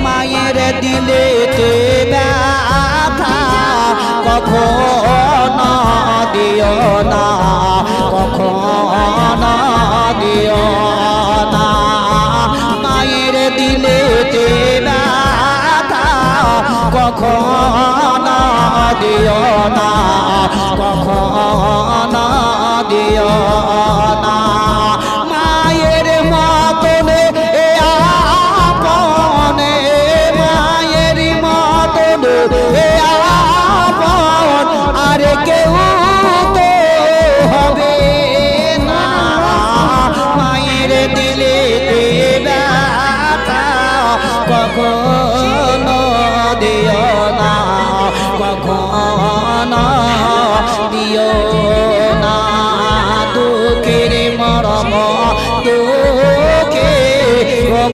মায়ের দিলেতে ব্যথা কখনো দিও না, কখনো দিও না। মায়ের দিলেতে ব্যথা কখনো দিও না, কখনো দিও না। মায়ের মতনে আপনে, মায়ের মতনে আপন আর কেউ তো হবে না। মায়ের দিলে ব্যথা কখনো দিও না, কখনো